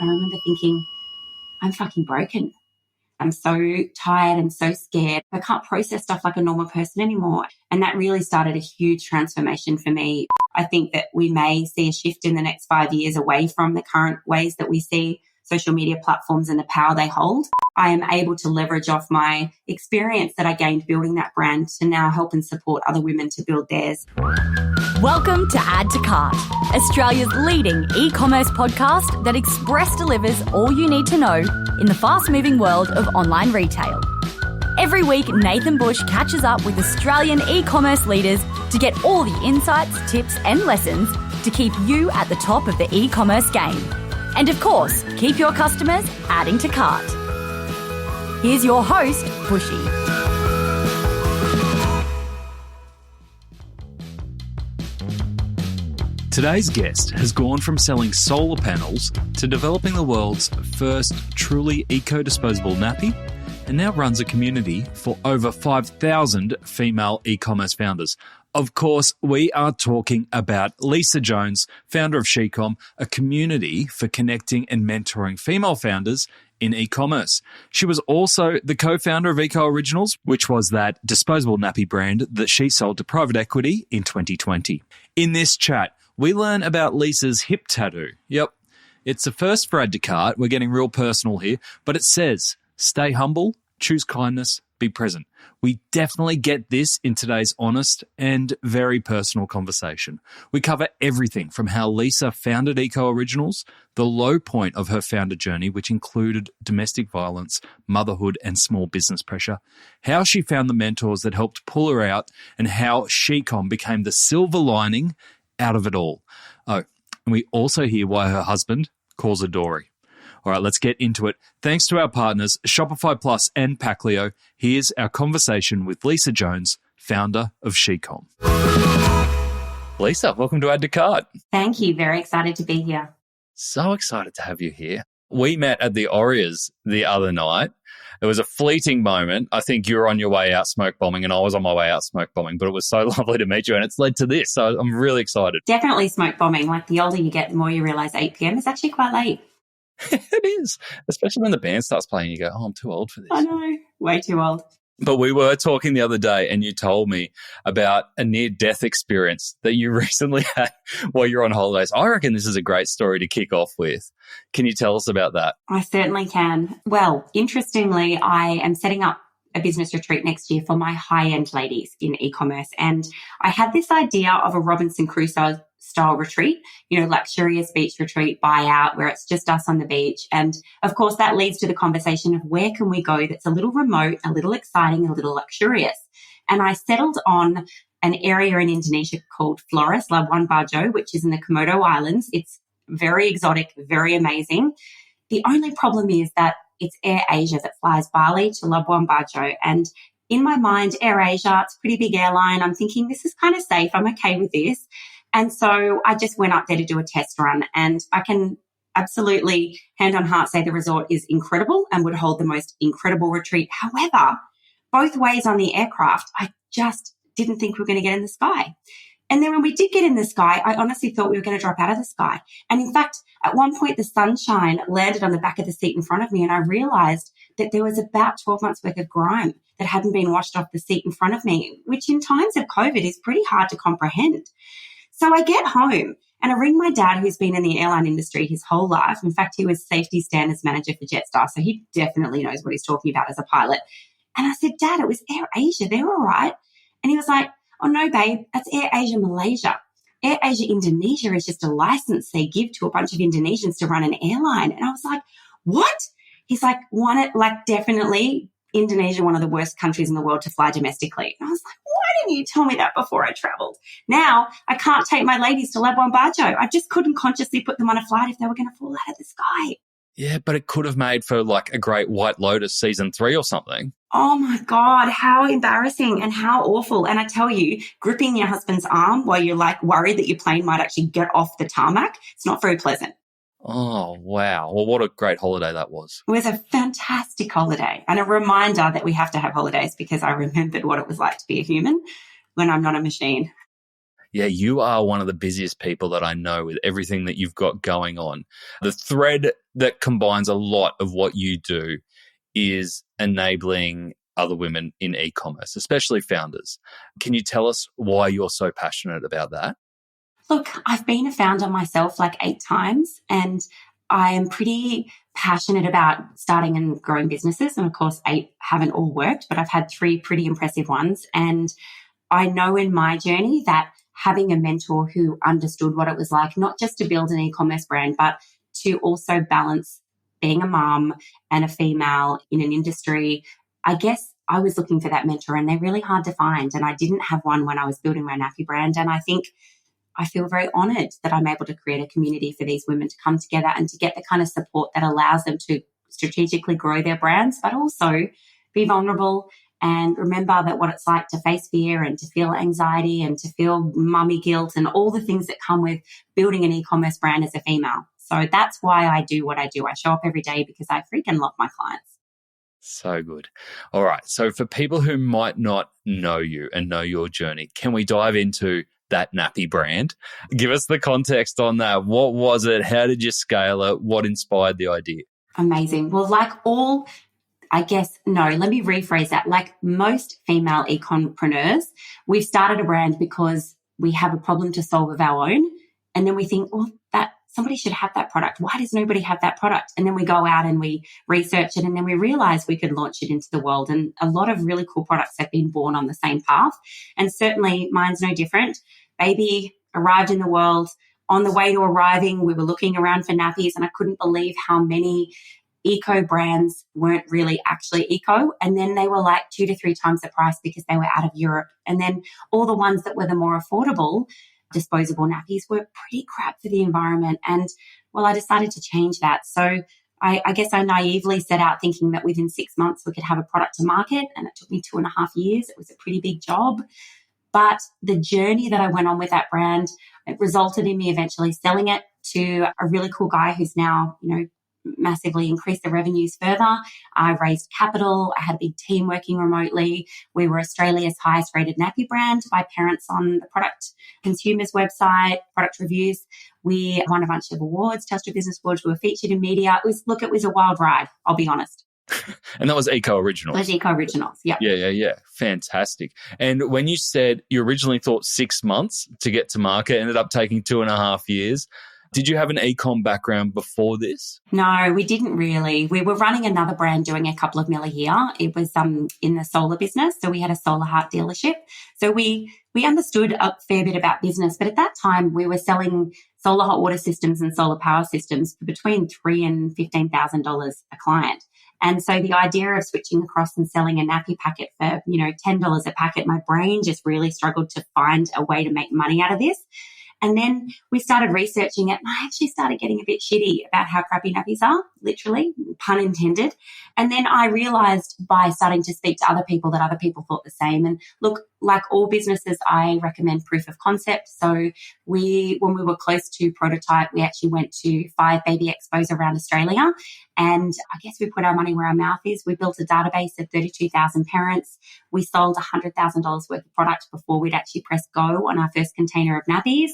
And I remember thinking, I'm fucking broken. I'm so tired and so scared. I can't process stuff like a normal person anymore. And that really started a huge transformation for me. I think that we may see a shift in the next 5 years away from the current ways that we see social media platforms and the power they hold. I am able to leverage off my experience that I gained building that brand to now help and support other women to build theirs. Welcome to Add to Cart, Australia's leading e-commerce podcast that express delivers all you need to know in the fast-moving world of online retail. Every week, Nathan Bush catches up with Australian e-commerce leaders to get all the insights, tips and lessons to keep you at the top of the e-commerce game. And of course, keep your customers adding to cart. Here's your host, Bushy. Today's guest has gone from selling solar panels to developing the world's first truly eco-disposable nappy, and now runs a community for over 5,000 female e-commerce founders. Of course, we are talking about Lisa Jones, founder of Shecom, a community for connecting and mentoring female founders in e-commerce. She was also the co-founder of Ecooriginals, which was that disposable nappy brand that she sold to private equity in 2020. In this chat, we learn about Lisa's hip tattoo. Yep, it's the first for Add to Cart. We're getting real personal here, but it says, stay humble, choose kindness, be present. We definitely get this in today's honest and very personal conversation. We cover everything from how Lisa founded Ecooriginals, the low point of her founder journey, which included domestic violence, motherhood, and small business pressure, how she found the mentors that helped pull her out, and how Shecom became the silver lining out of it all. Oh, and we also hear why her husband calls her Dory. All right, let's get into it. Thanks to our partners, Shopify Plus and Paclio, here's our conversation with Lisa Jones, founder of Shecom. Lisa, welcome to Add to Cart. Thank you. Very excited to be here. So excited to have you here. We met at the Orias the other night. It was a fleeting moment. I think you were on your way out smoke bombing and I was on my way out smoke bombing, but it was so lovely to meet you and it's led to this. So I'm really excited. Definitely smoke bombing. Like the older you get, the more you realise 8 p.m. is actually quite late. It is, especially when the band starts playing. You go, oh, I'm too old for this. I know, way too old. But we were talking the other day and you told me about a near-death experience that you recently had while you're on holidays. I reckon this is a great story to kick off with. Can you tell us about that? I certainly can. Well, interestingly, I am setting up a business retreat next year for my high-end ladies in e-commerce. And I had this idea of a Robinson Crusoe style retreat, luxurious beach retreat, buyout, where it's just us on the beach. And of course, that leads to the conversation of where can we go that's a little remote, a little exciting, a little luxurious. And I settled on an area in Indonesia called Flores, Labuan Bajo, which is in the Komodo Islands. It's very exotic, very amazing. The only problem is that it's Air Asia that flies Bali to Labuan Bajo. And in my mind, Air Asia, it's a pretty big airline. I'm thinking this is kind of safe. I'm okay with this. And so I just went up there to do a test run, and I can absolutely hand on heart say the resort is incredible and would hold the most incredible retreat. However, both ways on the aircraft, I just didn't think we were going to get in the sky. And then when we did get in the sky, I honestly thought we were going to drop out of the sky. And in fact, at one point, the sunshine landed on the back of the seat in front of me, and I realized that there was about 12 months worth of grime that hadn't been washed off the seat in front of me, which in times of COVID is pretty hard to comprehend. So I get home and I ring my dad, who's been in the airline industry his whole life. In fact, he was safety standards manager for Jetstar, so he definitely knows what he's talking about as a pilot. And I said, Dad, it was Air Asia. They were all right. And he was like, oh, no, babe, that's Air Asia Malaysia. Air Asia Indonesia is just a license they give to a bunch of Indonesians to run an airline. And I was like, what? He's like, definitely Indonesia, one of the worst countries in the world to fly domestically. And I was like, why didn't you tell me that before I traveled? Now I can't take my ladies to Labuan Bajo. I just couldn't consciously put them on a flight if they were going to fall out of the sky. Yeah, but it could have made for like a great White Lotus season 3 or something. Oh my God, how embarrassing and how awful. And I tell you, gripping your husband's arm while you're like worried that your plane might actually get off the tarmac, it's not very pleasant. Oh, wow. Well, what a great holiday that was. It was a fantastic holiday and a reminder that we have to have holidays because I remembered what it was like to be a human when I'm not a machine. Yeah, you are one of the busiest people that I know with everything that you've got going on. The thread that combines a lot of what you do is enabling other women in e-commerce, especially founders. Can you tell us why you're so passionate about that? Look, I've been a founder myself like 8 times, and I am pretty passionate about starting and growing businesses. And of course, 8 haven't all worked, but I've had 3 pretty impressive ones. And I know in my journey that having a mentor who understood what it was like, not just to build an e-commerce brand, but to also balance being a mom and a female in an industry, I guess I was looking for that mentor, and they're really hard to find. And I didn't have one when I was building my nappy brand. And I think I feel very honoured that I'm able to create a community for these women to come together and to get the kind of support that allows them to strategically grow their brands, but also be vulnerable and remember that what it's like to face fear and to feel anxiety and to feel mummy guilt and all the things that come with building an e-commerce brand as a female. So that's why I do what I do. I show up every day because I freaking love my clients. So good. All right. So for people who might not know you and know your journey, can we dive into that nappy brand? Give us the context on that. What was it? How did you scale it? What inspired the idea? Amazing. Well, let me rephrase that. Like most female e-compreneurs, we've started a brand because we have a problem to solve of our own. And then we think, well, that somebody should have that product. Why does nobody have that product? And then we go out and we research it, and then we realize we could launch it into the world. And a lot of really cool products have been born on the same path. And certainly mine's no different. Baby arrived in the world. On the way to arriving, we were looking around for nappies, and I couldn't believe how many eco brands weren't really actually eco. And then they were like 2 to 3 times the price because they were out of Europe. And then all the ones that were the more affordable disposable nappies were pretty crap for the environment. And well, I decided to change that. So I guess I naively set out thinking that within 6 months we could have a product to market. And it took me 2.5 years. It was a pretty big job. But the journey that I went on with that brand, it resulted in me eventually selling it to a really cool guy who's now, massively increased the revenues further. I raised capital. I had a big team working remotely. We were Australia's highest rated nappy brand by parents on the product consumers website, product reviews. We won a bunch of awards, Telstra Business Awards. We were featured in media. It was a wild ride, I'll be honest. And that was Ecooriginals. It was Ecooriginals, yeah. Yeah. Fantastic. And when you said you originally thought 6 months to get to market, ended up taking 2.5 years. Did you have an e-com background before this? No, we didn't really. We were running another brand doing a couple of mil a year. It was in the solar business. So we had a solar heart dealership. So we understood a fair bit about business. But at that time, we were selling solar hot water systems and solar power systems for between $3,000 and $15,000 a client. And so the idea of switching across and selling a nappy packet for, $10 a packet, my brain just really struggled to find a way to make money out of this. And then we started researching it, and I actually started getting a bit shitty about how crappy nappies are, literally, pun intended. And then I realized by starting to speak to other people that other people thought the same. And look, like all businesses, I recommend proof of concept. So when we were close to prototype, we actually went to 5 baby expos around Australia. And I guess we put our money where our mouth is. We built a database of 32,000 parents. We sold $100,000 worth of product before we'd actually pressed go on our first container of nappies.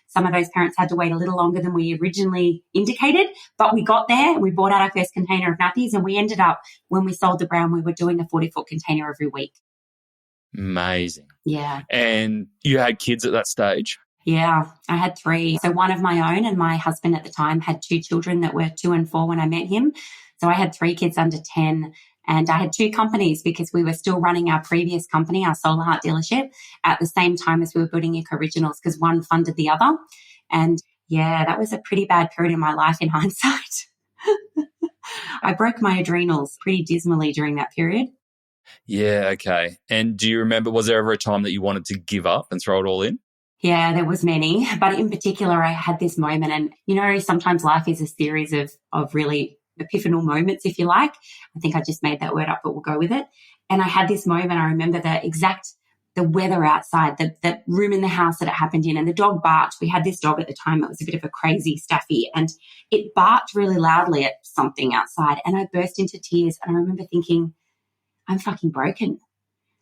Some of those parents had to wait a little longer than we originally indicated, but we got there and we bought out our first container of nappies, and we ended up, when we sold the brand, we were doing a 40-foot container every week. Amazing. Yeah. And you had kids at that stage? Yeah, I had 3. So one of my own, and my husband at the time had 2 children that were 2 and 4 when I met him. So I had 3 kids under 10. And I had 2 companies because we were still running our previous company, our solar heart dealership, at the same time as we were building Ecooriginals, because one funded the other. And yeah, that was a pretty bad period in my life in hindsight. I broke my adrenals pretty dismally during that period. Yeah, okay. And do you remember, was there ever a time that you wanted to give up and throw it all in? Yeah, there was many. But in particular, I had this moment. And, sometimes life is a series of really epiphanal moments, if you like. I think I just made that word up, but we'll go with it. And I had this moment. I remember the weather outside, the room in the house that it happened in, and the dog barked. We had this dog at the time that was a bit of a crazy staffy, and it barked really loudly at something outside, and I burst into tears. And I remember thinking, I'm fucking broken.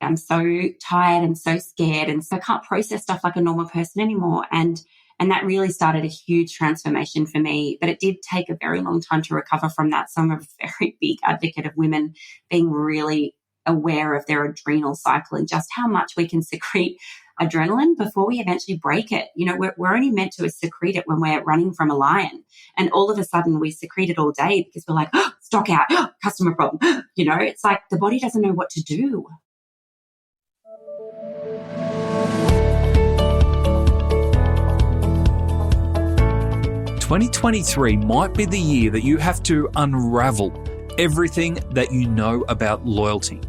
I'm so tired and so scared, and so I can't process stuff like a normal person anymore. And that really started a huge transformation for me. But it did take a very long time to recover from that. So I'm a very big advocate of women being really aware of their adrenal cycle and just how much we can secrete adrenaline before we eventually break it. You know, we're only meant to secrete it when we're running from a lion. And all of a sudden we secrete it all day because we're like, oh, stock out, oh, customer problem. You know, it's like the body doesn't know what to do. "2023 might be the year that you have to unravel everything that you know about loyalty.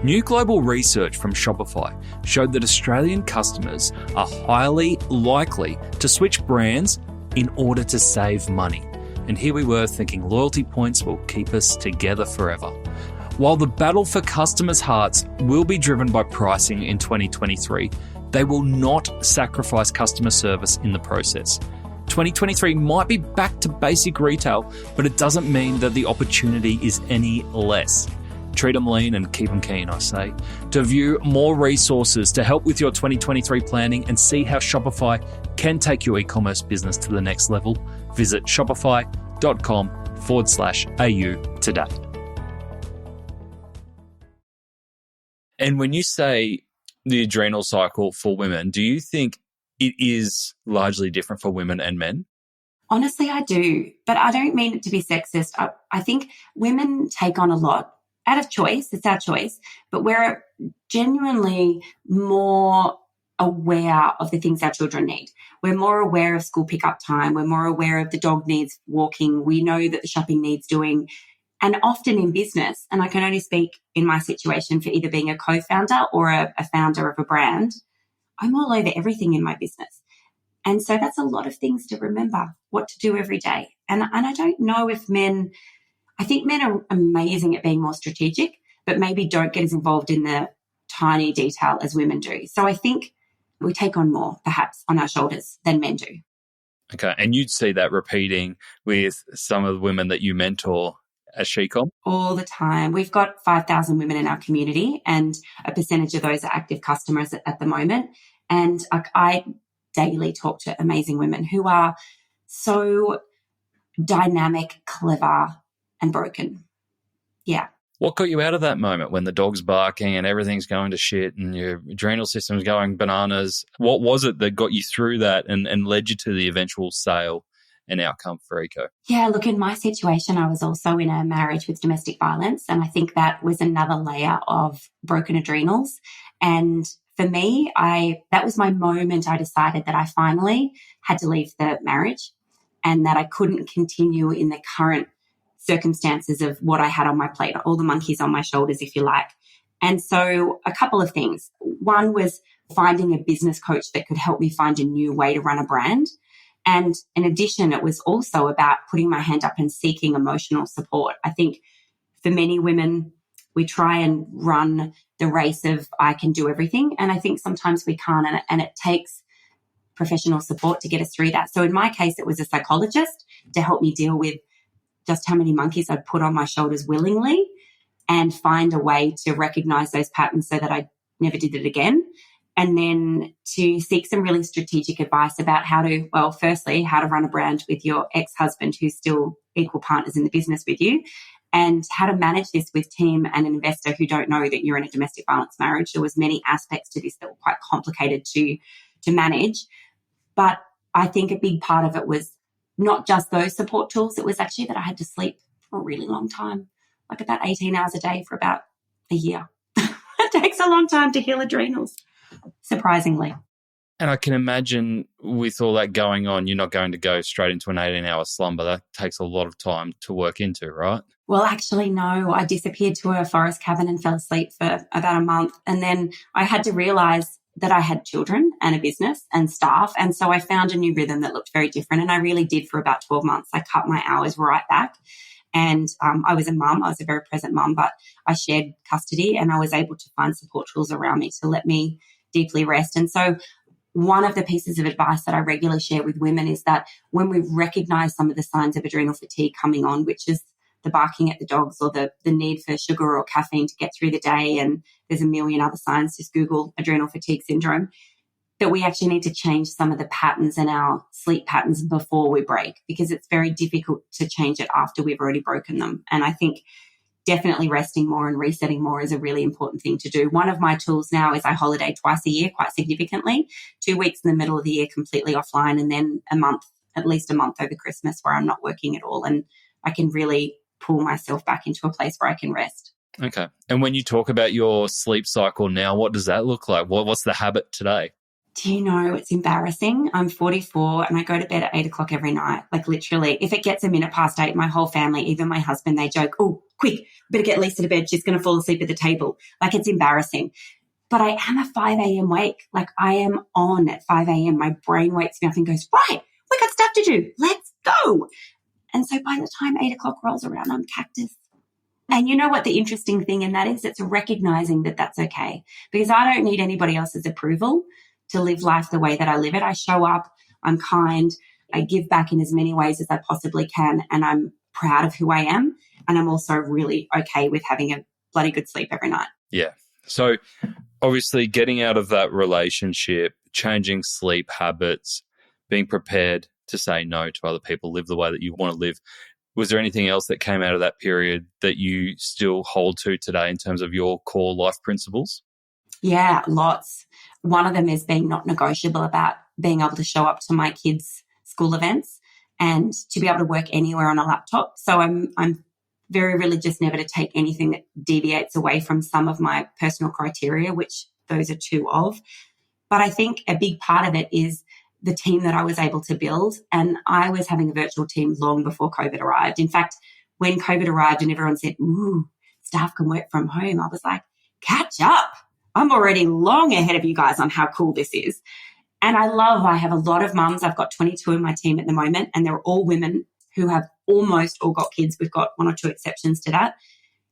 New global research from Shopify showed that Australian customers are highly likely to switch brands in order to save money. And here we were thinking loyalty points will keep us together forever. While the battle for customers' hearts will be driven by pricing in 2023, they will not sacrifice customer service in the process. 2023 might be back to basic retail, but it doesn't mean that the opportunity is any less. Treat them lean and keep them keen, I say. To view more resources to help with your 2023 planning and see how Shopify can take your e-commerce business to the next level, visit shopify.com/au today. And when you say the adrenal cycle for women, do you think it is largely different for women and men? Honestly, I do, but I don't mean it to be sexist. I think women take on a lot out of choice. It's our choice, but we're genuinely more aware of the things our children need. We're more aware of school pickup time. We're more aware of the dog needs walking. We know that the shopping needs doing. And often in business, and I can only speak in my situation for either being a co-founder or a founder of a brand, I'm all over everything in my business. And so that's a lot of things to remember, what to do every day. And I don't know if I think men are amazing at being more strategic, but maybe don't get as involved in the tiny detail as women do. So I think we take on more, perhaps, on our shoulders than men do. Okay, and you'd see that repeating with some of the women that you mentor as Shecom? All the time. We've got 5,000 women in our community, and a percentage of those are active customers at the moment. And I daily talk to amazing women who are so dynamic, clever, and broken. Yeah. What got you out of that moment when the dog's barking and everything's going to shit and your adrenal system's going bananas? What was it that got you through that and led you to the eventual sale and outcome for Eco? Yeah, look, in my situation, I was also in a marriage with domestic violence, and I think that was another layer of broken adrenals. And for me, that was my moment I decided that I finally had to leave the marriage and that I couldn't continue in the current circumstances of what I had on my plate, all the monkeys on my shoulders, if you like. And so a couple of things. One was finding a business coach that could help me find a new way to run a brand. And in addition, it was also about putting my hand up and seeking emotional support. I think for many women, we try and run the race of I can do everything. And I think sometimes we can't, and it takes professional support to get us through that. So in my case, it was a psychologist to help me deal with just how many monkeys I'd put on my shoulders willingly and find a way to recognize those patterns so that I never did it again. And then to seek some really strategic advice about firstly, how to run a brand with your ex-husband who's still equal partners in the business with you, and how to manage this with team and an investor who don't know that you're in a domestic violence marriage. There was many aspects to this that were quite complicated to manage. But I think a big part of it was not just those support tools. It was actually that I had to sleep for a really long time, like about 18 hours a day for about a year. It takes a long time to heal adrenals, surprisingly. And I can imagine with all that going on, you're not going to go straight into an 18-hour slumber. That takes a lot of time to work into, right? Well, actually, no. I disappeared to a forest cabin and fell asleep for about a month. And then I had to realize that I had children and a business and staff. And so I found a new rhythm that looked very different. And I really did for about 12 months. I cut my hours right back. And I was a mum. I was a very present mum, but I shared custody and I was able to find support tools around me to let me deeply rest. And so one of the pieces of advice that I regularly share with women is that when we recognize some of the signs of adrenal fatigue coming on, which is the barking at the dogs or the need for sugar or caffeine to get through the day. And there's a million other signs. Just Google adrenal fatigue syndrome. That we actually need to change some of the patterns in our sleep patterns before we break, because it's very difficult to change it after we've already broken them. And I think definitely resting more and resetting more is a really important thing to do. One of my tools now is I holiday twice a year quite significantly, 2 weeks in the middle of the year completely offline, and then at least a month over Christmas where I'm not working at all. And I can really pull myself back into a place where I can rest. Okay. And when you talk about your sleep cycle now, what does that look like? What's the habit today? Do you know, it's embarrassing. I'm 44 and I go to bed at 8 o'clock every night. Like literally, if it gets a minute past 8, my whole family, even my husband, they joke, oh, quick, better get Lisa to bed. She's going to fall asleep at the table. Like it's embarrassing. But I am a 5 a.m. wake. Like I am on at 5 a.m. My brain wakes me up and goes, right, we got stuff to do. Let's go. And so by the time 8 o'clock rolls around, I'm cactus. And you know what the interesting thing in that is? It's recognizing that that's okay, because I don't need anybody else's approval to live life the way that I live it. I show up, I'm kind, I give back in as many ways as I possibly can, and I'm proud of who I am. And I'm also really okay with having a bloody good sleep every night. Yeah. So obviously getting out of that relationship, changing sleep habits, being prepared to say no to other people, live the way that you want to live. Was there anything else that came out of that period that you still hold to today in terms of your core life principles? Yeah, lots. One of them is being not negotiable about being able to show up to my kids' school events and to be able to work anywhere on a laptop. So I'm very religious never to take anything that deviates away from some of my personal criteria, which those are two of. But I think a big part of it is the team that I was able to build. And I was having a virtual team long before COVID arrived. In fact, when COVID arrived and everyone said, ooh, staff can work from home, I was like, catch up. I'm already long ahead of you guys on how cool this is. And I have a lot of mums. I've got 22 in my team at the moment, and they're all women who have almost all got kids. We've got one or two exceptions to that.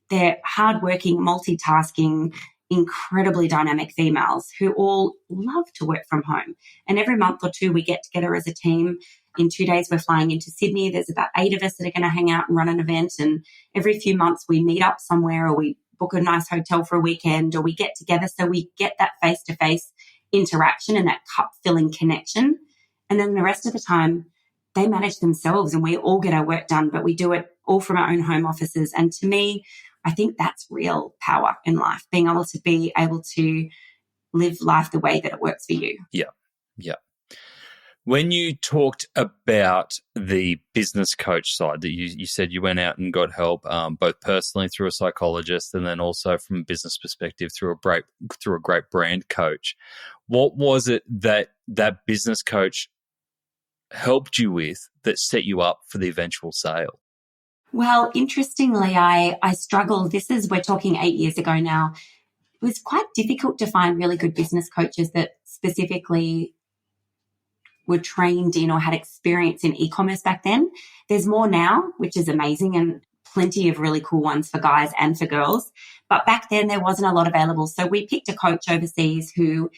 They're hardworking, multitasking, incredibly dynamic females who all love to work from home. And every month or two, we get together as a team. In 2 days, we're flying into Sydney. There's about 8 of us that are going to hang out and run an event. And every few months, we meet up somewhere, or we book a nice hotel for a weekend, or we get together so we get that face-to-face interaction and that cup-filling connection. And then the rest of the time, they manage themselves and we all get our work done, but we do it all from our own home offices. And to me, I think that's real power in life, being able to live life the way that it works for you. Yeah, yeah. When you talked about the business coach side, that you said you went out and got help, both personally through a psychologist and then also from a business perspective through a great brand coach. What was it that business coach helped you with that set you up for the eventual sale? Well, interestingly, I struggled. We're talking 8 years ago now. It was quite difficult to find really good business coaches that specifically were trained in or had experience in e-commerce back then. There's more now, which is amazing, and plenty of really cool ones for guys and for girls. But back then there wasn't a lot available. So we picked a coach overseas who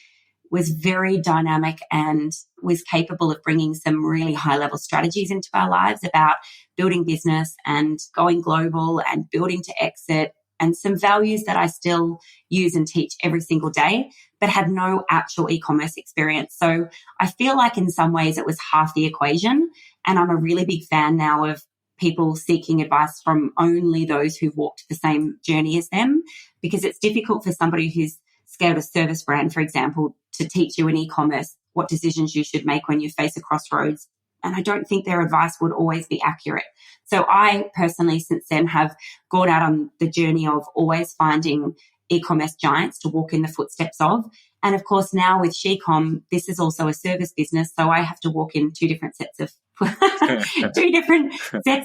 was very dynamic and was capable of bringing some really high-level strategies into our lives about building business and going global and building to exit, and some values that I still use and teach every single day, but had no actual e-commerce experience. So I feel like in some ways it was half the equation. And I'm a really big fan now of people seeking advice from only those who've walked the same journey as them, because it's difficult for somebody who's scaled a service brand, for example, to teach you in e-commerce what decisions you should make when you face a crossroads. And I don't think their advice would always be accurate. So I personally, since then, have gone out on the journey of always finding e-commerce giants to walk in the footsteps of. And of course, now with SheCom, this is also a service business. So I have to walk in two different sets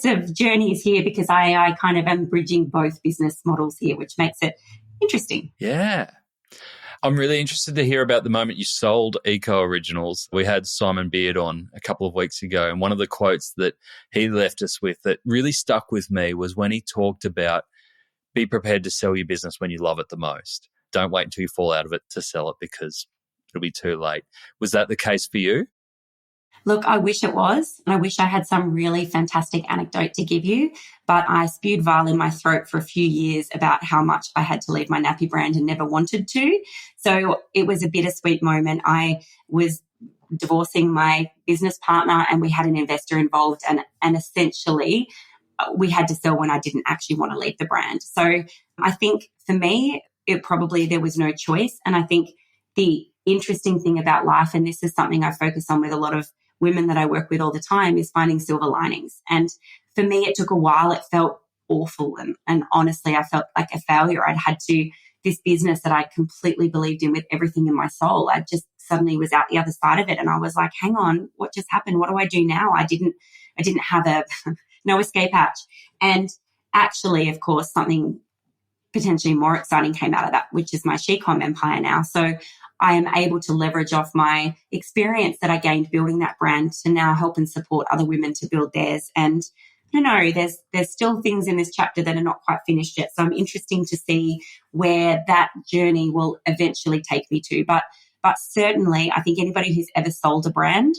of journeys here, because I kind of am bridging both business models here, which makes it interesting. Yeah. I'm really interested to hear about the moment you sold Ecooriginals. We had Simon Beard on a couple of weeks ago, and one of the quotes that he left us with that really stuck with me was when he talked about be prepared to sell your business when you love it the most. Don't wait until you fall out of it to sell it, because it'll be too late. Was that the case for you? Look, I wish it was. And I wish I had some really fantastic anecdote to give you, but I spewed vile in my throat for a few years about how much I had to leave my nappy brand and never wanted to. So it was a bittersweet moment. I was divorcing my business partner and we had an investor involved, and essentially we had to sell when I didn't actually want to leave the brand. So I think for me, there was no choice. And I think the interesting thing about life, and this is something I focus on with a lot of women that I work with all the time, is finding silver linings. And for me, it took a while. It felt awful. And honestly, I felt like a failure. This business that I completely believed in with everything in my soul, I just suddenly was out the other side of it. And I was like, hang on, what just happened? What do I do now? I didn't have no escape hatch. And actually, of course, something potentially more exciting came out of that, which is my she-com empire now. So I am able to leverage off my experience that I gained building that brand to now help and support other women to build theirs. And I don't know, there's still things in this chapter that are not quite finished yet. So I'm interested to see where that journey will eventually take me to. But certainly, I think anybody who's ever sold a brand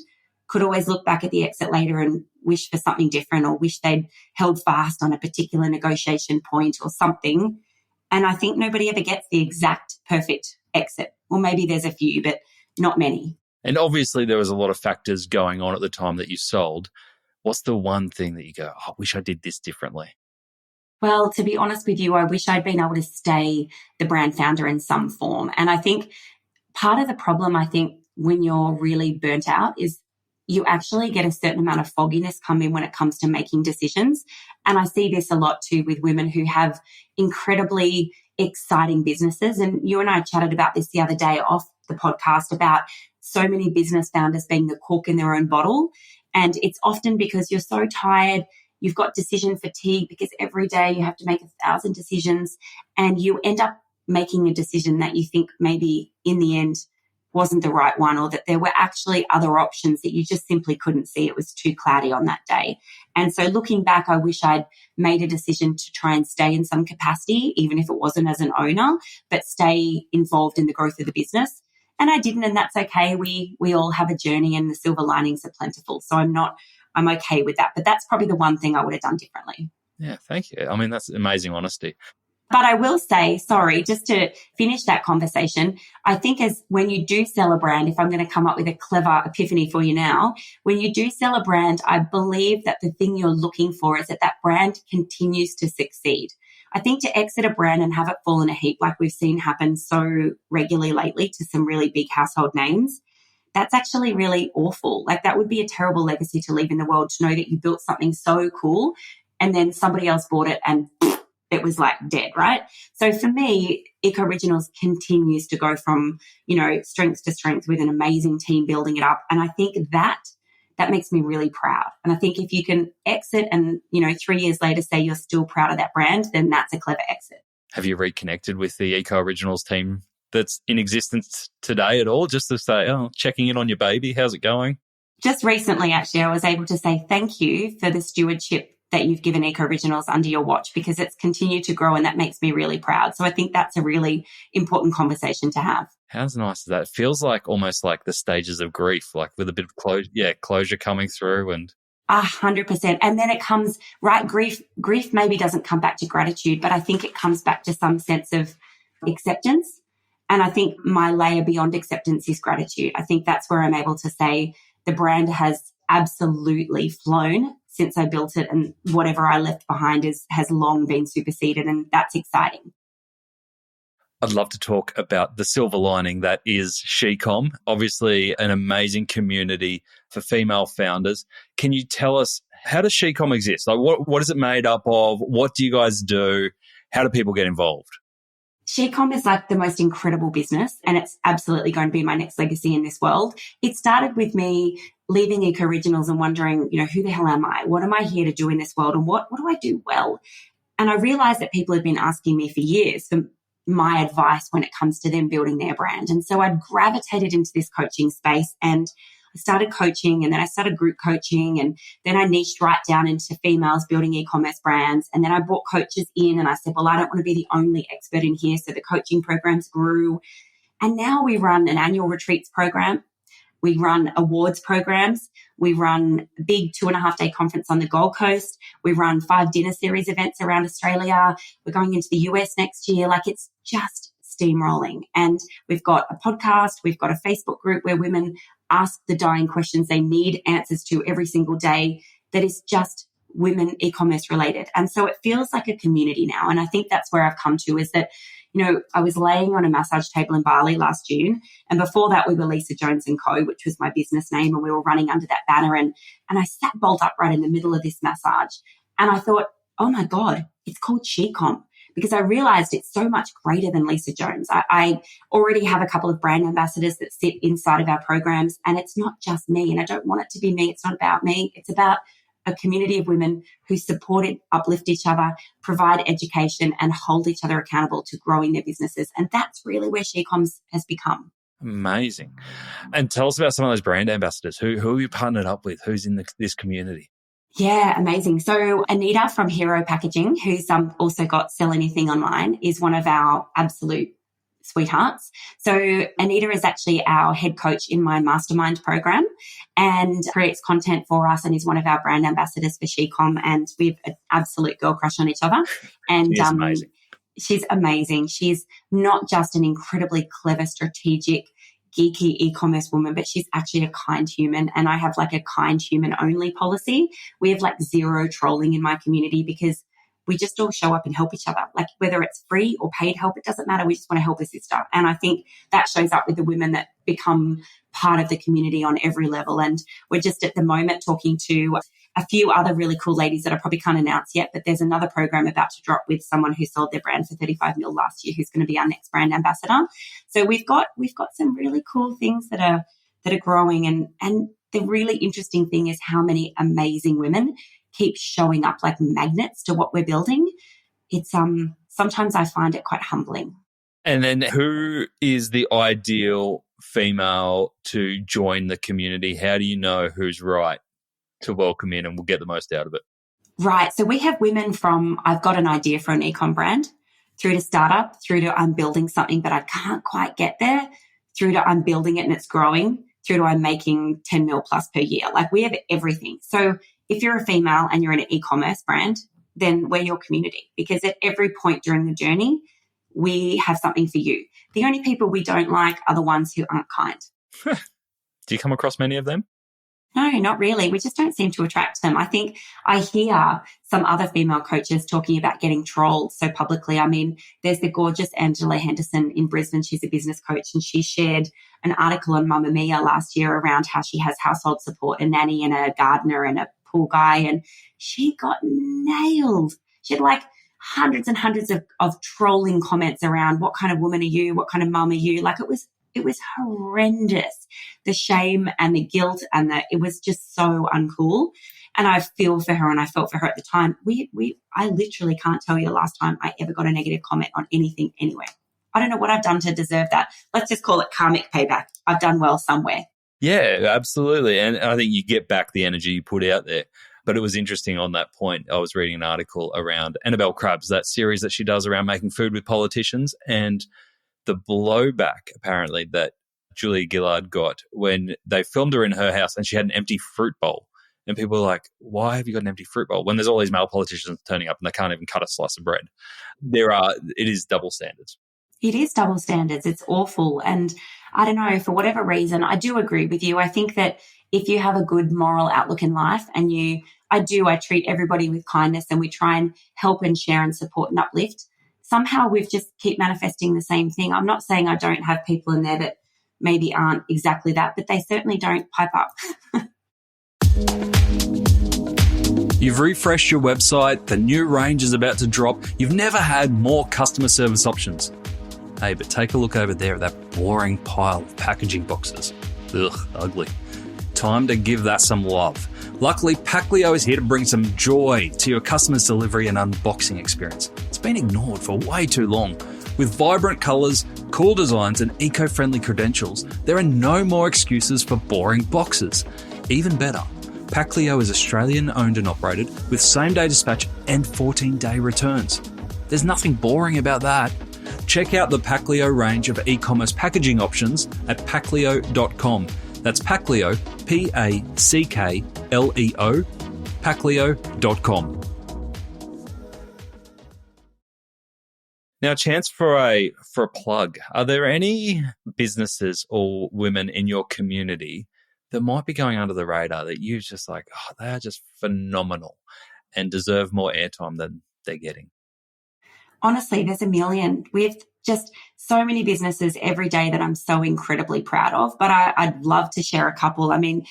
could always look back at the exit later and wish for something different, or wish they'd held fast on a particular negotiation point or something. And I think nobody ever gets the exact perfect exit. Or maybe there's a few, but not many. And obviously there was a lot of factors going on at the time that you sold. What's the one thing that you go, I wish I did this differently? Well, to be honest with you, I wish I'd been able to stay the brand founder in some form. And I think part of the problem, when you're really burnt out is you actually get a certain amount of fogginess come in when it comes to making decisions. And I see this a lot too with women who have incredibly exciting businesses. And you and I chatted about this the other day off the podcast about so many business founders being the cork in their own bottle. And it's often because you're so tired, you've got decision fatigue because every day you have to make 1,000 decisions, and you end up making a decision that you think maybe in the end wasn't the right one, or that there were actually other options that you just simply couldn't see. It was too cloudy on that day. And so looking back, I wish I'd made a decision to try and stay in some capacity, even if it wasn't as an owner, but stay involved in the growth of the business. And I didn't, and that's okay. We all have a journey, and the silver linings are plentiful. So I'm okay with that. But that's probably the one thing I would have done differently. Yeah, thank you. I mean, that's amazing honesty. But I will say, sorry, just to finish that conversation, I think when you do sell a brand, if I'm going to come up with a clever epiphany for you now, when you do sell a brand, I believe that the thing you're looking for is that brand continues to succeed. I think to exit a brand and have it fall in a heap, like we've seen happen so regularly lately to some really big household names, that's actually really awful. Like, that would be a terrible legacy to leave in the world, to know that you built something so cool and then somebody else bought it and it was like dead, right? So for me, Ecooriginals continues to go from, strength to strength with an amazing team building it up. And I think that makes me really proud. And I think if you can exit and, 3 years later say you're still proud of that brand, then that's a clever exit. Have you reconnected with the Ecooriginals team that's in existence today at all, just to say, checking in on your baby, how's it going? Just recently, actually, I was able to say thank you for the stewardship that you've given Ecooriginals under your watch, because it's continued to grow, and that makes me really proud. So I think that's a really important conversation to have. How nice is that? It feels like almost like the stages of grief, like with a bit of closure coming through. And 100%. And then it comes, right, grief maybe doesn't come back to gratitude, but I think it comes back to some sense of acceptance. And I think my layer beyond acceptance is gratitude. I think that's where I'm able to say the brand has absolutely flown since I built it, and whatever I left behind has long been superseded, and that's exciting. I'd love to talk about the silver lining that is she-com, obviously an amazing community for female founders. Can you tell us, how does she-com exist? Like, what is it made up of? What do you guys do? How do people get involved? She-com is like the most incredible business, and it's absolutely going to be my next legacy in this world. It started with me leaving Ecooriginals and wondering, who the hell am I? What am I here to do in this world? And what do I do well? And I realized that people had been asking me for years for my advice when it comes to them building their brand. And so I'd gravitated into this coaching space, and I started coaching, and then I started group coaching, and then I niched right down into females building e-commerce brands. And then I brought coaches in, and I said, well, I don't want to be the only expert in here. So the coaching programs grew. And now we run an annual retreats program. We run awards programs. We run a big 2.5-day conference on the Gold Coast. We run 5 dinner series events around Australia. We're going into the US next year. Like, it's just steamrolling. And we've got a podcast. We've got a Facebook group where women ask the dying questions they need answers to every single day that is just women e-commerce related. And so it feels like a community now. And I think that's where I've come to, is that, you know, I was laying on a massage table in Bali last June. And before that, we were Lisa Jones & Co., which was my business name. And we were running under that banner. And I sat bolt upright in the middle of this massage. And I thought, oh my God, it's called SheCom. Because I realized it's so much greater than Lisa Jones. I already have a couple of brand ambassadors that sit inside of our programs. And it's not just me. And I don't want it to be me. It's not about me. It's about a community of women who support it, uplift each other, provide education, and hold each other accountable to growing their businesses. And that's really where SheComs has become. Amazing. And tell us about some of those brand ambassadors. Who have you partnered up with? Who's in this community? Yeah, amazing. So Anita from Hero Packaging, who's also got Sell Anything Online, is one of our absolute sweethearts. So Anita is actually our head coach in my mastermind program and creates content for us and is one of our brand ambassadors for SheCom. And we have an absolute girl crush on each other. And amazing. She's amazing. She's not just an incredibly clever, strategic, geeky e-commerce woman, but she's actually a kind human. And I have like a kind human only policy. We have like 0 trolling in my community because we just all show up and help each other. Like, whether it's free or paid help, it doesn't matter. We just want to help a sister. And I think that shows up with the women that become part of the community on every level. And we're just at the moment talking to a few other really cool ladies that I probably can't announce yet, but there's another program about to drop with someone who sold their brand for 35 mil last year, who's going to be our next brand ambassador. So we've got some really cool things that are growing. And the really interesting thing is how many amazing women keep showing up like magnets to what we're building. It's sometimes I find it quite humbling. And then who is the ideal female to join the community? How do you know who's right to welcome in and will get the most out of it? Right. So we have women from, I've got an idea for an e-com brand, through to startup, through to I'm building something, but I can't quite get there, through to I'm building it and it's growing, through to I'm making 10 mil plus per year. Like, we have everything. So if you're a female and you're in an e-commerce brand, then we're your community, because at every point during the journey, we have something for you. The only people we don't like are the ones who aren't kind. Do you come across many of them? No, not really. We just don't seem to attract them. I think I hear some other female coaches talking about getting trolled so publicly. I mean, there's the gorgeous Angela Henderson in Brisbane. She's a business coach, and she shared an article on Mamma Mia last year around how she has household support, a nanny and a gardener and a pool guy, and she got nailed. She had like hundreds and hundreds of trolling comments around, what kind of woman are you? What kind of mum are you? Like, it was horrendous. The shame and the guilt and it was just so uncool. And I feel for her, and I felt for her at the time. I literally can't tell you the last time I ever got a negative comment on anything anywhere. I don't know what I've done to deserve that. Let's just call it karmic payback. I've done well somewhere. Yeah, absolutely. And I think you get back the energy you put out there. But it was interesting on that point. I was reading an article around Annabelle Crubbs, that series that she does around making food with politicians, and the blowback apparently that Julia Gillard got when they filmed her in her house and she had an empty fruit bowl. And people were like, why have you got an empty fruit bowl when there's all these male politicians turning up and they can't even cut a slice of bread? It is double standards. It is double standards. It's awful. And I don't know, for whatever reason, I do agree with you. I think that if you have a good moral outlook in life and I treat everybody with kindness and we try and help and share and support and uplift, somehow we've just keep manifesting the same thing. I'm not saying I don't have people in there that maybe aren't exactly that, but they certainly don't pipe up. You've refreshed your website, the new range is about to drop, you've never had more customer service options. Hey, but take a look over there at that boring pile of packaging boxes. Ugh, ugly. Time to give that some love. Luckily, Packlio is here to bring some joy to your customers' delivery and unboxing experience. It's been ignored for way too long. With vibrant colours, cool designs and eco-friendly credentials, there are no more excuses for boring boxes. Even better, Packlio is Australian owned and operated with same-day dispatch and 14-day returns. There's nothing boring about that. Check out the Packlio range of e-commerce packaging options at packlio.com. That's Packleo, Packleo, Packleo.com. Now, chance for a plug. Are there any businesses or women in your community that might be going under the radar that you're just like, oh, they are just phenomenal and deserve more airtime than they're getting? Honestly, there's a million. We've just so many businesses every day that I'm so incredibly proud of, but I'd love to share a couple. I mean,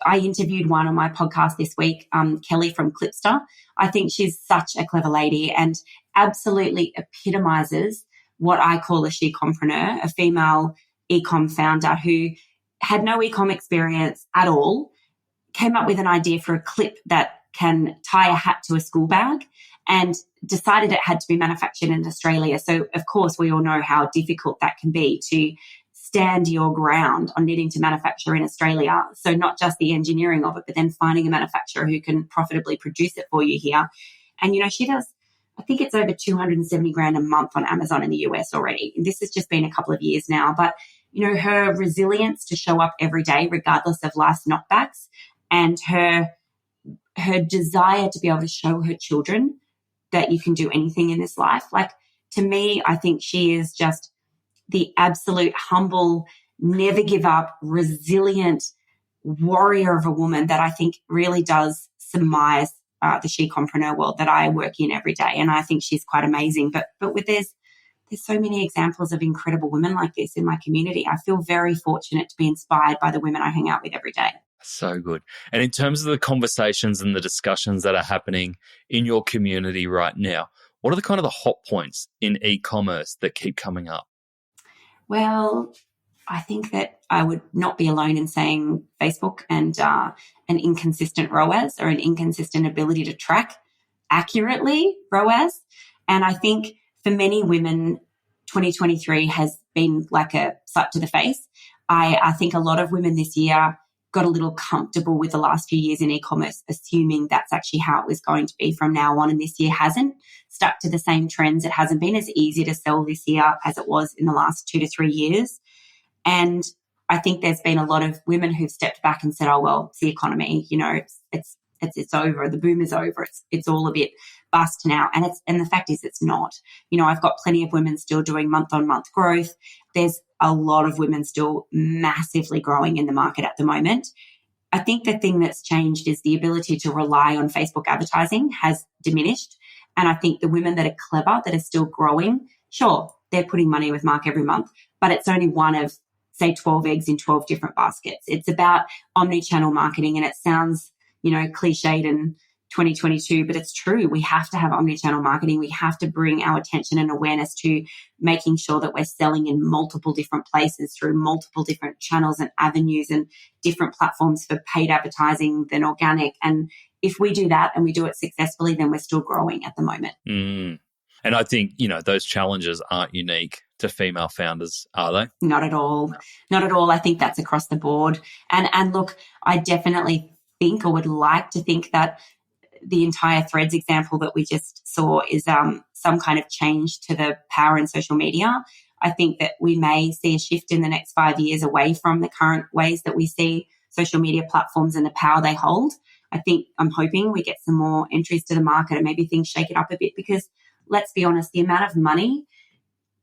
I interviewed one on my podcast this week, Kelly from Clipster. I think she's such a clever lady and absolutely epitomizes what I call a she-compreneur, a female e-com founder who had no e-com experience at all, came up with an idea for a clip that can tie a hat to a school bag and decided it had to be manufactured in Australia. So, of course, we all know how difficult that can be to stand your ground on needing to manufacture in Australia. So not just the engineering of it, but then finding a manufacturer who can profitably produce it for you here. And, she does, I think it's over 270 grand a month on Amazon in the US already. This has just been a couple of years now. But, her resilience to show up every day, regardless of life's knockbacks, and her desire to be able to show her children that you can do anything in this life. Like, to me, I think she is just the absolute humble, never give up, resilient warrior of a woman that I think really does surmise the she-compreneur world that I work in every day. And I think she's quite amazing. But there's so many examples of incredible women like this in my community. I feel very fortunate to be inspired by the women I hang out with every day. So good. And in terms of the conversations and the discussions that are happening in your community right now, what are the kind of the hot points in e-commerce that keep coming up? Well, I think that I would not be alone in saying Facebook and an inconsistent ROAS, or an inconsistent ability to track accurately ROAS. And I think for many women, 2023 has been like a slap to the face. I think a lot of women this year got a little comfortable with the last few years in e-commerce, assuming that's actually how it was going to be from now on. And this year hasn't stuck to the same trends. It hasn't been as easy to sell this year as it was in the last 2 to 3 years. And I think there's been a lot of women who've stepped back and said, oh, well, it's the economy, it's over. The boom is over. It's all a bit bust now. And the fact is it's not. I've got plenty of women still doing month-on-month growth. There's a lot of women still massively growing in the market at the moment. I think the thing that's changed is the ability to rely on Facebook advertising has diminished. And I think the women that are clever, that are still growing, sure, they're putting money with Mark every month, but it's only one of, say, 12 eggs in 12 different baskets. It's about omni-channel marketing, and it sounds, cliched in 2022, but it's true. We have to have omni-channel marketing. We have to bring our attention and awareness to making sure that we're selling in multiple different places through multiple different channels and avenues and different platforms for paid advertising than organic. And if we do that and we do it successfully, then we're still growing at the moment. And I think, those challenges aren't unique to female founders, are they? Not at all. No. Not at all. I think that's across the board. And look, I definitely think, or would like to think, that the entire Threads example that we just saw is some kind of change to the power in social media. I think that we may see a shift in the next 5 years away from the current ways that we see social media platforms and the power they hold. I'm hoping we get some more entries to the market and maybe things shake it up a bit, because let's be honest, the amount of money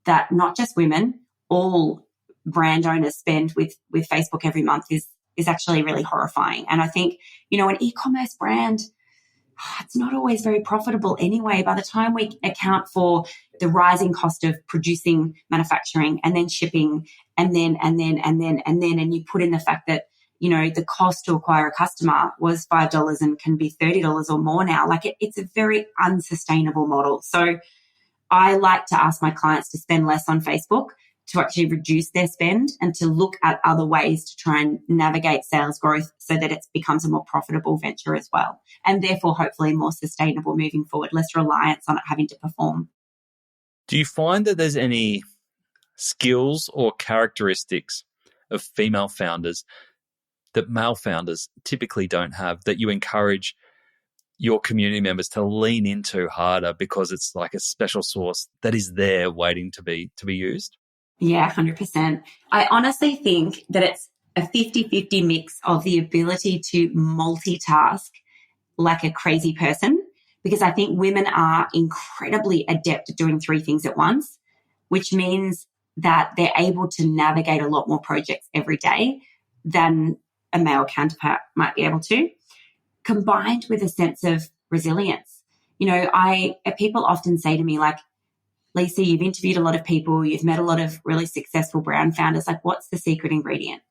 that not just women, all brand owners spend with Facebook every month is actually really horrifying. And I think, an e-commerce brand, it's not always very profitable anyway. By the time we account for the rising cost of producing, manufacturing, and then shipping, and you put in the fact that, the cost to acquire a customer was $5 and can be $30 or more now. Like, it's a very unsustainable model. So I like to ask my clients to spend less on Facebook, to actually reduce their spend, and to look at other ways to try and navigate sales growth so that it becomes a more profitable venture as well. And therefore, hopefully more sustainable moving forward, less reliance on it having to perform. Do you find that there's any skills or characteristics of female founders that male founders typically don't have, that you encourage your community members to lean into harder because it's like a special sauce that is there waiting to be used? Yeah, 100%. I honestly think that a 50-50 mix of the ability to multitask like a crazy person, because I think women are incredibly adept at doing 3 things at once, which means that they're able to navigate a lot more projects every day than a male counterpart might be able to, combined with a sense of resilience. You know, people often say to me, like, Lisa, you've interviewed a lot of people, you've met a lot of really successful brand founders. Like, what's the secret ingredient?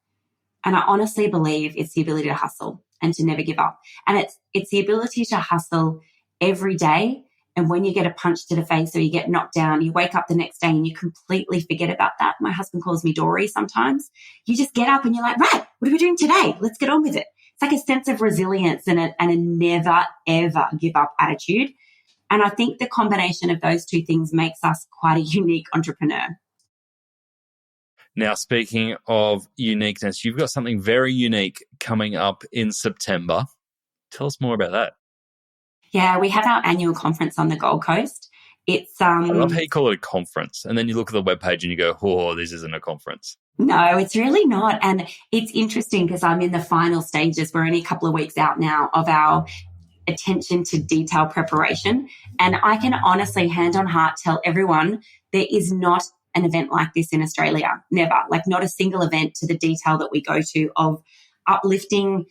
And I honestly believe it's the ability to hustle and to never give up. And it's the ability to hustle every day. And when you get a punch to the face or you get knocked down, you wake up the next day and you completely forget about that. My husband calls me Dory sometimes. You just get up and you're like, right, what are we doing today? Let's get on with it. It's like a sense of resilience and a never, ever give up attitude. And I think the combination of those 2 things makes us quite a unique entrepreneur. Now, speaking of uniqueness, you've got something very unique coming up in September. Tell us more about that. Yeah, we have our annual conference on the Gold Coast. It's I love how you call it a conference, and then you look at the webpage and you go, oh, this isn't a conference. No, it's really not. And it's interesting because I'm in the final stages. We're only a couple of weeks out now of our attention to detail preparation. And I can honestly, hand on heart, tell everyone there is not an event like this in Australia. Never. Like, not a single event to the detail that we go to of uplifting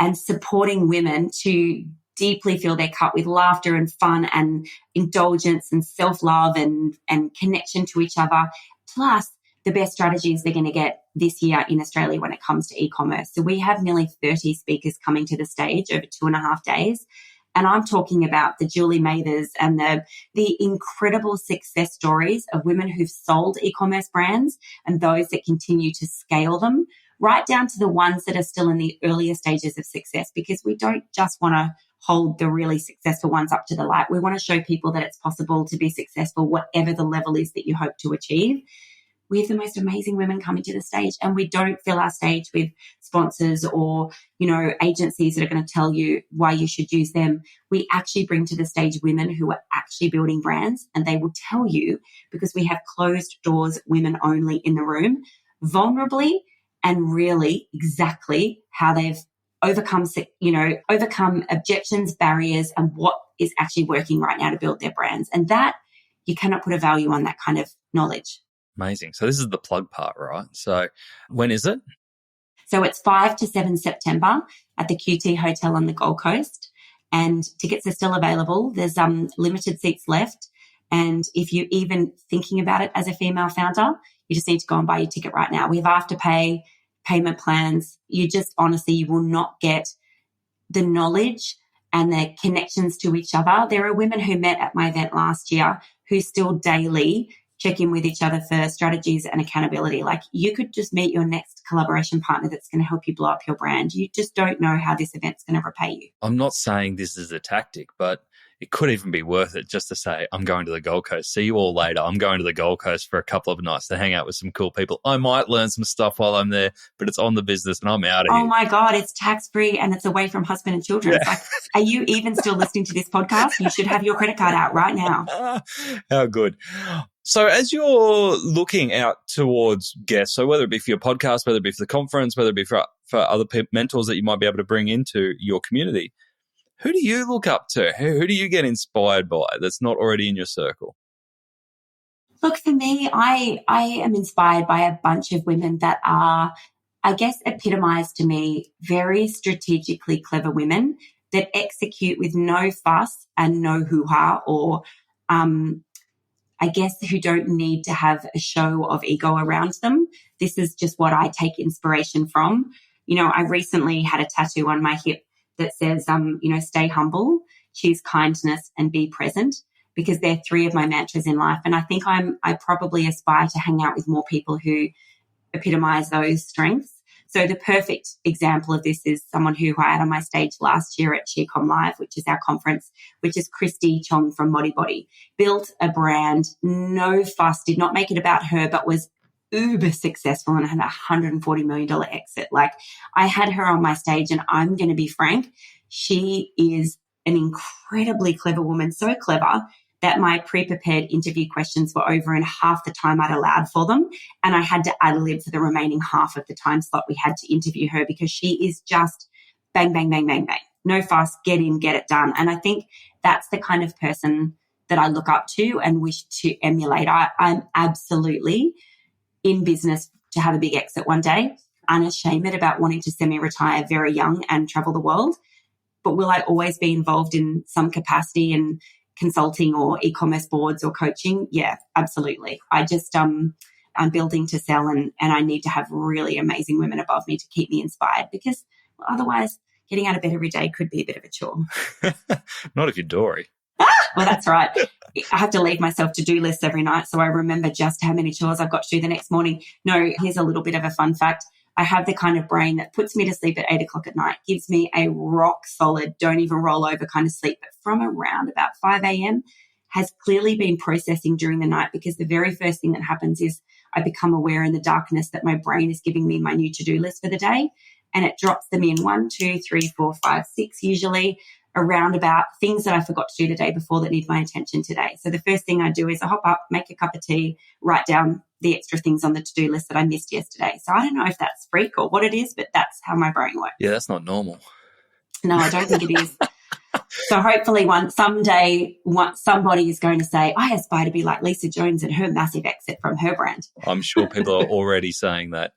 and supporting women to deeply fill their cup with laughter and fun and indulgence and self-love and connection to each other, plus the best strategies they're going to get this year in Australia when it comes to e-commerce. So we have nearly 30 speakers coming to the stage over 2.5 days. And I'm talking about the Julie Mathers and the incredible success stories of women who've sold e-commerce brands and those that continue to scale them, right down to the ones that are still in the earlier stages of success, because we don't just want to hold the really successful ones up to the light. We want to show people that it's possible to be successful, whatever the level is that you hope to achieve. We have the most amazing women coming to the stage, and we don't fill our stage with sponsors or, agencies that are going to tell you why you should use them. We actually bring to the stage women who are actually building brands, and they will tell you, because we have closed doors, women only in the room, vulnerably and really exactly how they've overcome objections, barriers, and what is actually working right now to build their brands. And that, you cannot put a value on that kind of knowledge. Amazing. So this is the plug part, right? So when is it? So it's 5 to 7 September at the QT Hotel on the Gold Coast, and tickets are still available. There's limited seats left. And if you're even thinking about it as a female founder, you just need to go and buy your ticket right now. We have afterpay, payment plans. You will not get the knowledge and the connections to each other. There are women who met at my event last year who still daily check in with each other for strategies and accountability. Like, you could just meet your next collaboration partner that's going to help you blow up your brand. You just don't know how this event's going to repay you. I'm not saying this is a tactic, but it could even be worth it just to say, I'm going to the Gold Coast. See you all later. I'm going to the Gold Coast for a couple of nights to hang out with some cool people. I might learn some stuff while I'm there, but it's on the business and I'm out of here. Oh my God, it's tax-free and it's away from husband and children. Yeah. It's like, are you even still listening to this podcast? You should have your credit card out right now. How good. So as you're looking out towards guests, so whether it be for your podcast, whether it be for the conference, whether it be for other mentors that you might be able to bring into your community, who do you look up to? Who do you get inspired by that's not already in your circle? Look, for me, I am inspired by a bunch of women that are, I guess, epitomized to me, very strategically clever women that execute with no fuss and no hoo-ha, or I guess who don't need to have a show of ego around them. This is just what I take inspiration from. I recently had a tattoo on my hip that says, stay humble, choose kindness, and be present, because they're 3 of my mantras in life. And I think I probably aspire to hang out with more people who epitomize those strengths. So the perfect example of this is someone who I had on my stage last year at SheCom Live, which is our conference, which is Christy Chong from Modibody. Built a brand, no fuss, did not make it about her, but was uber successful and had a $140 million exit. Like, I had her on my stage, and I'm going to be frank, she is an incredibly clever woman, so clever that my pre-prepared interview questions were over in half the time I'd allowed for them. And I had to ad-lib for the remaining half of the time slot we had to interview her, because she is just bang, bang, bang, bang, bang. No fuss, get in, get it done. And I think that's the kind of person that I look up to and wish to emulate. I'm absolutely in business to have a big exit one day, unashamed about wanting to semi-retire very young and travel the world. But will I always be involved in some capacity in consulting or e-commerce boards or coaching? Yeah, absolutely. I just, I'm building to sell, and I need to have really amazing women above me to keep me inspired, because otherwise getting out of bed every day could be a bit of a chore. Not if you're Dory. Well, that's right. I have to leave myself to-do lists every night so I remember just how many chores I've got to do the next morning. No, here's a little bit of a fun fact. I have the kind of brain that puts me to sleep at 8 o'clock at night, gives me a rock solid, don't even roll over kind of sleep. But from around about 5 a.m. has clearly been processing during the night, because the very first thing that happens is I become aware in the darkness that my brain is giving me my new to-do list for the day. And it drops them in 1, 2, 3, 4, 5, 6, usually around about things that I forgot to do the day before that need my attention today. So the first thing I do is I hop up, make a cup of tea, write down the extra things on the to-do list that I missed yesterday. So I don't know if that's freak or what it is, but that's how my brain works. Yeah, that's not normal. No, I don't think it is. So hopefully someday somebody is going to say, I aspire to be like Lisa Jones and her massive exit from her brand. I'm sure people are already saying that.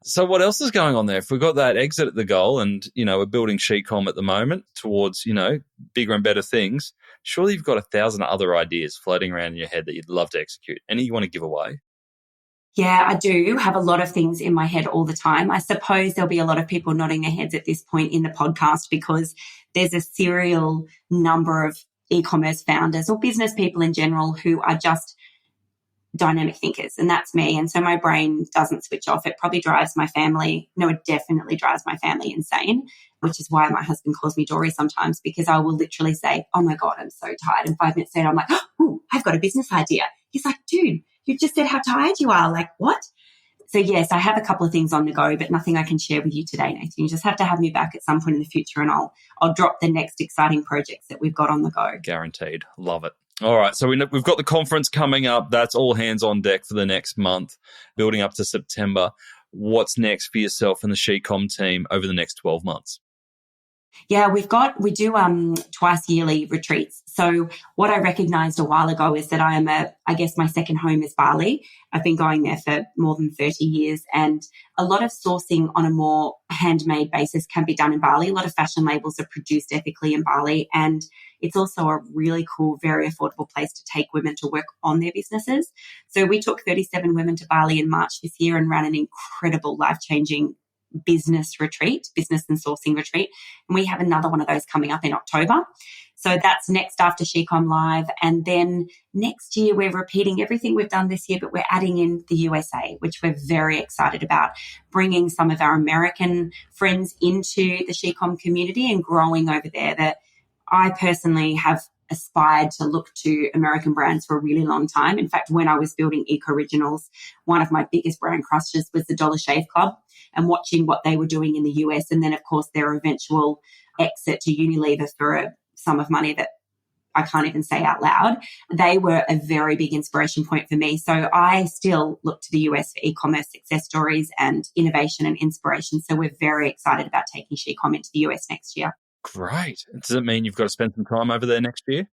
So what else is going on there? If we've got that exit at the goal and, we're building She-Com at the moment towards, bigger and better things, surely you've got 1,000 other ideas floating around in your head that you'd love to execute. Any you want to give away? Yeah, I do have a lot of things in my head all the time. I suppose there'll be a lot of people nodding their heads at this point in the podcast, because there's a serial number of e-commerce founders or business people in general who are just dynamic thinkers, and that's me. And so my brain doesn't switch off. It probably drives my family. No, it definitely drives my family insane, which is why my husband calls me Dory sometimes, because I will literally say, oh my God, I'm so tired. And 5 minutes later, I'm like, oh, I've got a business idea. He's like, dude, you just said how tired you are. Like, what? So yes, I have a couple of things on the go, but nothing I can share with you today, Nathan. You just have to have me back at some point in the future, and I'll drop the next exciting projects that we've got on the go. Guaranteed. Love it. All right. So we've got the conference coming up. That's all hands on deck for the next month, building up to September. What's next for yourself and the She-Com team over the next 12 months? Yeah, we do twice yearly retreats. So what I recognized a while ago is that I guess my second home is Bali. I've been going there for more than 30 years, and a lot of sourcing on a more handmade basis can be done in Bali. A lot of fashion labels are produced ethically in Bali, and it's also a really cool, very affordable place to take women to work on their businesses. So we took 37 women to Bali in March this year and ran an incredible, life-changing business and sourcing retreat. And we have another one of those coming up in October. So that's next after She-Com Live. And then next year, we're repeating everything we've done this year, but we're adding in the USA, which we're very excited about, bringing some of our American friends into the She-Com community and growing over there. That I personally have aspired to look to American brands for a really long time. In fact, when I was building Ecooriginals, one of my biggest brand crushes was the Dollar Shave Club, and watching what they were doing in the US. And then, of course, their eventual exit to Unilever for a sum of money that I can't even say out loud. They were a very big inspiration point for me. So I still look to the US for e-commerce success stories and innovation and inspiration. So we're very excited about taking She-Com into the US next year. Great. Does it mean you've got to spend some time over there next year?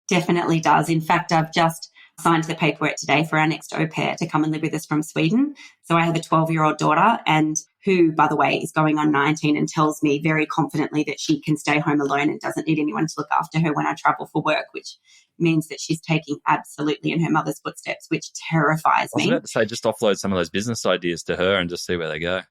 Definitely does. In fact, I've just signed the paperwork today for our next au pair to come and live with us from Sweden. So I have a 12-year-old daughter, and who, by the way, is going on 19 and tells me very confidently that she can stay home alone and doesn't need anyone to look after her when I travel for work, which means that she's taking absolutely in her mother's footsteps, which terrifies me. I was about to say, just offload some of those business ideas to her and just see where they go.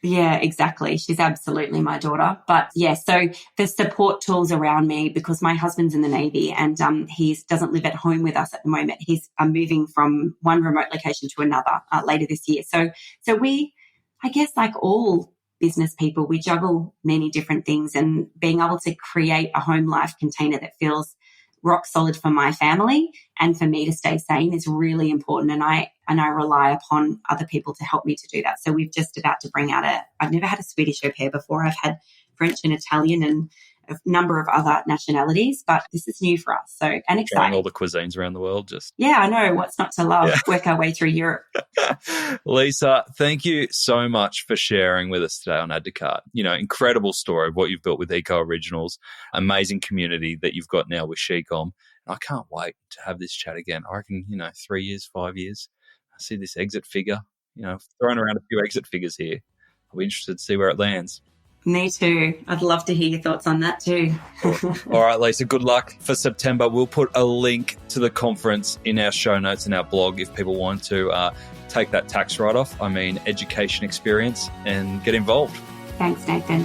Yeah, exactly. She's absolutely my daughter. But yeah, so the support tools around me, because my husband's in the Navy and he doesn't live at home with us at the moment. He's moving from one remote location to another later this year. So we, I guess like all business people, we juggle many different things, and being able to create a home life container that feels rock solid for my family and for me to stay sane is really important. And I rely upon other people to help me to do that. So we've just about to bring out I've never had a Swedish au pair before. I've had French and Italian and a number of other nationalities, but this is new for us. So, and Trying exciting. all the cuisines around the world. Just Yeah, I know. What's not to love? Work our way through Europe. Lisa, thank you so much for sharing with us today on Add to Cart. Incredible story of what you've built with Ecooriginals, amazing community that you've got now with Shecom. And I can't wait to have this chat again. I reckon, 3 years, 5 years, I see this exit figure, throwing around a few exit figures here. I'll be interested to see where it lands. Me too. I'd love to hear your thoughts on that too. All right, Lisa, good luck for September. We'll put a link to the conference in our show notes and our blog if people want to take that tax write-off, education experience, and get involved. Thanks, Nathan.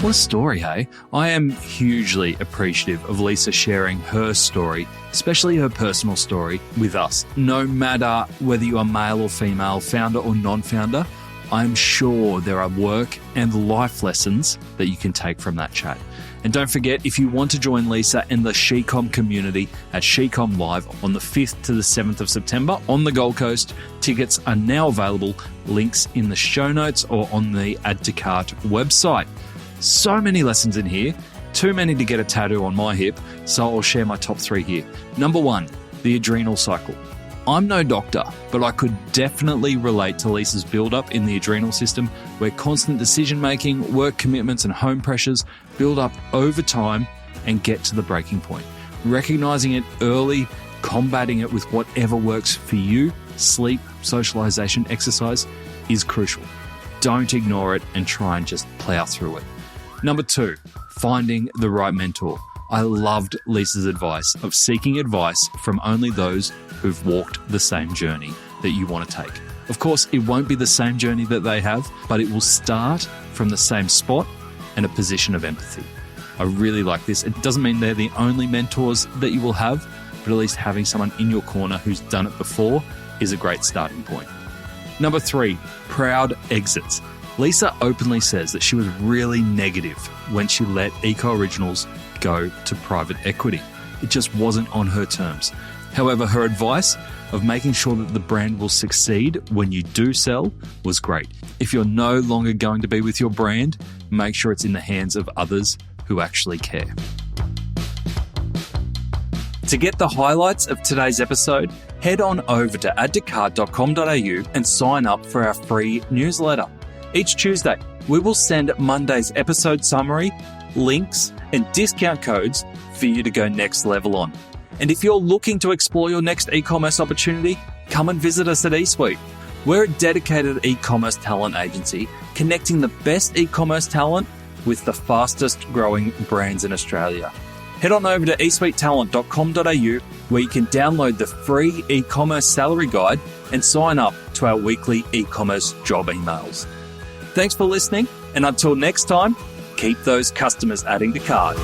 What a story, hey? I am hugely appreciative of Lisa sharing her story, especially her personal story, with us. No matter whether you are male or female, founder or non-founder, I'm sure there are work and life lessons that you can take from that chat. And don't forget, if you want to join Lisa and the Shecom community at Shecom Live on the 5th to the 7th of September on the Gold Coast, tickets are now available. Links in the show notes or on the Add to Cart website. So many lessons in here, too many to get a tattoo on my hip, so I'll share my top 3 here. Number 1, the adrenal cycle. I'm no doctor, but I could definitely relate to Lisa's build-up in the adrenal system, where constant decision-making, work commitments and home pressures build up over time and get to the breaking point. Recognizing it early, combating it with whatever works for you, sleep, socialization, exercise, is crucial. Don't ignore it and try and just plow through it. Number 2, finding the right mentor. I loved Lisa's advice of seeking advice from only those who've walked the same journey that you want to take. Of course, it won't be the same journey that they have, but it will start from the same spot and a position of empathy. I really like this. It doesn't mean they're the only mentors that you will have, but at least having someone in your corner who's done it before is a great starting point. Number 3, proud exits. Lisa openly says that she was really negative when she let Ecooriginals go to private equity. It just wasn't on her terms. However, her advice of making sure that the brand will succeed when you do sell was great. If you're no longer going to be with your brand, make sure it's in the hands of others who actually care. To get the highlights of today's episode, head on over to addtocart.com.au and sign up for our free newsletter. Each Tuesday, we will send Monday's episode summary, links, and discount codes for you to go next level on. And if you're looking to explore your next e-commerce opportunity, come and visit us at eSuite. We're a dedicated e-commerce talent agency connecting the best e-commerce talent with the fastest growing brands in Australia. Head on over to eSuitetalent.com.au where you can download the free e-commerce salary guide and sign up to our weekly e-commerce job emails. Thanks for listening, and until next time, keep those customers adding to cart.